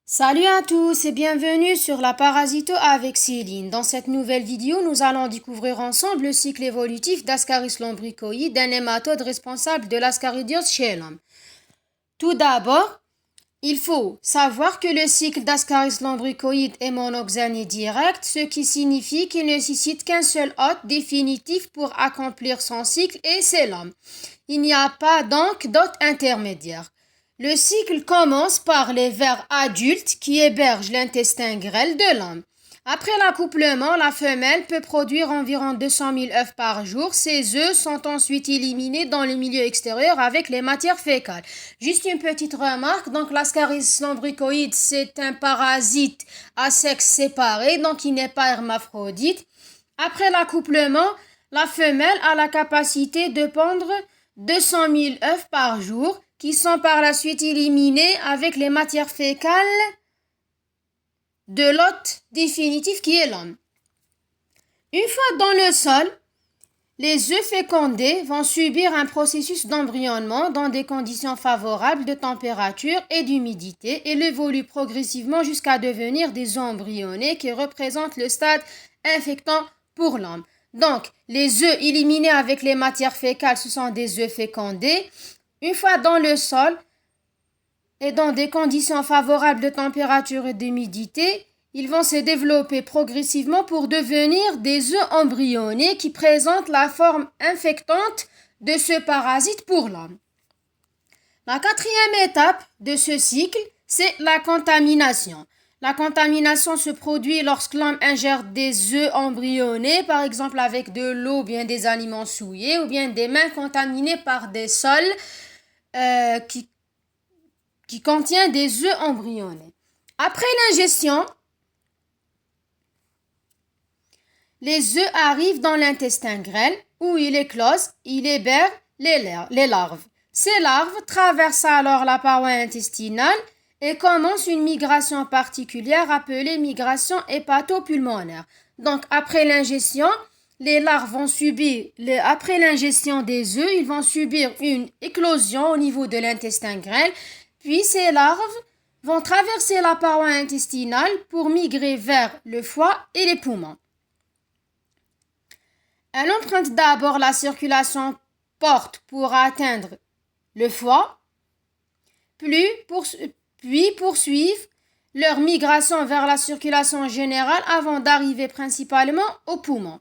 Salut à tous et bienvenue sur la Parasito avec Céline. Dans cette nouvelle vidéo, nous allons découvrir ensemble le cycle évolutif d'Ascaris lombricoïde, d'un nématode responsable de l'ascaridiose chez l'homme. Tout d'abord, il faut savoir que le cycle d'Ascaris lombricoïde est monoxène direct, ce qui signifie qu'il ne nécessite qu'un seul hôte définitif pour accomplir son cycle et c'est l'homme. Il n'y a pas donc d'hôte intermédiaire. Le cycle commence par les vers adultes qui hébergent l'intestin grêle de l'homme. Après l'accouplement, la femelle peut produire environ 200 000 œufs par jour. Ces œufs sont ensuite éliminés dans le milieu extérieur avec les matières fécales. Juste une petite remarque, donc l'Ascaris lombricoïde, c'est un parasite à sexe séparé, donc il n'est pas hermaphrodite. Après l'accouplement, la femelle a la capacité de pondre 200 000 œufs par jour qui sont par la suite éliminés avec les matières fécales de l'hôte définitif qui est l'homme. Une fois dans le sol, les œufs fécondés vont subir un processus d'embryonnement dans des conditions favorables de température et d'humidité et évoluent progressivement jusqu'à devenir des œufs embryonnés qui représentent le stade infectant pour l'homme. Donc, les œufs éliminés avec les matières fécales, ce sont des œufs fécondés. Une fois dans le sol et dans des conditions favorables de température et d'humidité, ils vont se développer progressivement pour devenir des œufs embryonnés qui présentent la forme infectante de ce parasite pour l'homme. La quatrième étape de ce cycle, c'est la contamination. La contamination se produit lorsque l'homme ingère des œufs embryonnés, par exemple avec de l'eau, bien des aliments souillés ou bien des mains contaminées par des sols qui contient des œufs embryonnés. Après l'ingestion, les œufs arrivent dans l'intestin grêle où il éclose, il héberge les larves. Ces larves traversent alors la paroi intestinale et commencent une migration particulière appelée migration hépatopulmonaire. Donc après l'ingestion, les larves vont subir, après l'ingestion des œufs, ils vont subir une éclosion au niveau de l'intestin grêle, puis ces larves vont traverser la paroi intestinale pour migrer vers le foie et les poumons. Elle emprunte d'abord la circulation porte pour atteindre le foie, puis poursuivent leur migration vers la circulation générale avant d'arriver principalement aux poumons.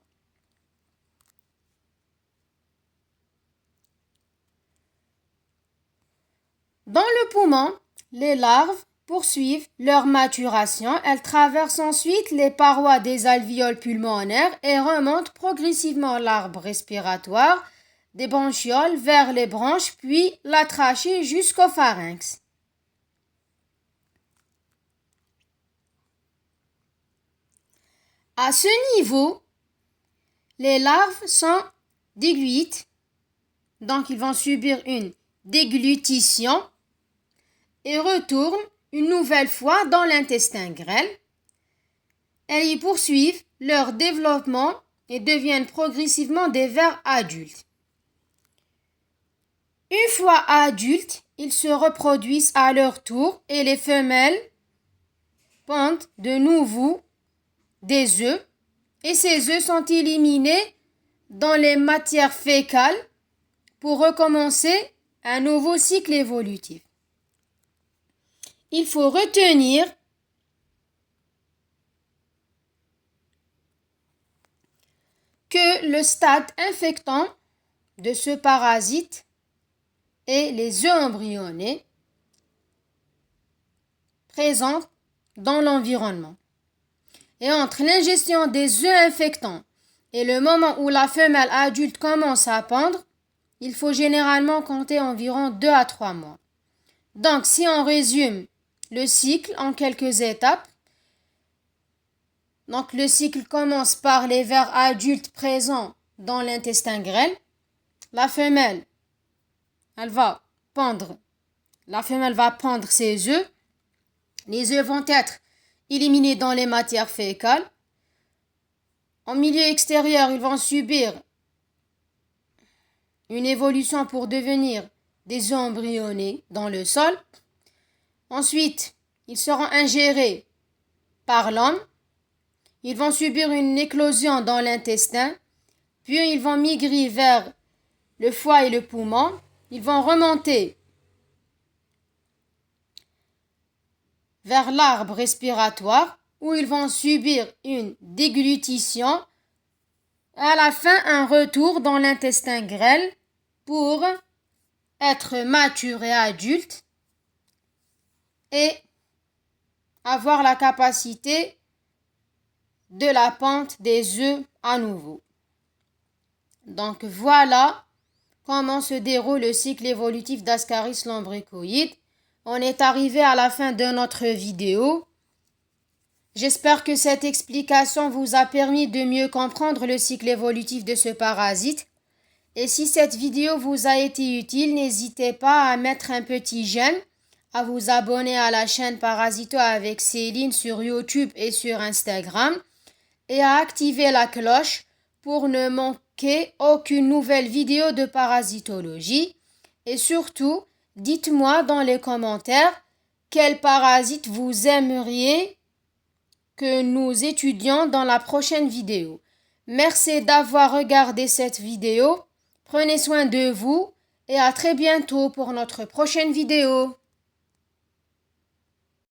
Dans le poumon, les larves poursuivent leur maturation. Elles traversent ensuite les parois des alvéoles pulmonaires et remontent progressivement l'arbre respiratoire des bronchioles vers les bronches, puis la trachée jusqu'au pharynx. À ce niveau, les larves sont dégluites, donc ils vont subir une déglutition et retournent une nouvelle fois dans l'intestin grêle. Elles y poursuivent leur développement et deviennent progressivement des vers adultes. Une fois adultes, ils se reproduisent à leur tour et les femelles pondent de nouveau des œufs et ces œufs sont éliminés dans les matières fécales pour recommencer un nouveau cycle évolutif. Il faut retenir que le stade infectant de ce parasite est les œufs embryonnés présents dans l'environnement. Et entre l'ingestion des œufs infectants et le moment où la femelle adulte commence à pondre, il faut généralement compter environ 2 à 3 mois. Donc, si on résume le cycle en quelques étapes, donc le cycle commence par les vers adultes présents dans l'intestin grêle. La femelle va pondre ses œufs. Les œufs vont être éliminés dans les matières fécales. En milieu extérieur, ils vont subir une évolution pour devenir des œufs embryonnés dans le sol. Ensuite, ils seront ingérés par l'homme, ils vont subir une éclosion dans l'intestin, puis ils vont migrer vers le foie et le poumon, ils vont remonter vers l'arbre respiratoire où ils vont subir une déglutition, à la fin un retour dans l'intestin grêle pour être mature et adulte et avoir la capacité de la ponte des œufs à nouveau. Donc voilà comment se déroule le cycle évolutif d'Ascaris lombricoïde. On est arrivé à la fin de notre vidéo. J'espère que cette explication vous a permis de mieux comprendre le cycle évolutif de ce parasite. Et si cette vidéo vous a été utile, n'hésitez pas à mettre un petit j'aime, à vous abonner à la chaîne Parasito avec Céline sur YouTube et sur Instagram et à activer la cloche pour ne manquer aucune nouvelle vidéo de parasitologie. Et surtout, dites-moi dans les commentaires quel parasite vous aimeriez que nous étudions dans la prochaine vidéo. Merci d'avoir regardé cette vidéo. Prenez soin de vous et à très bientôt pour notre prochaine vidéo.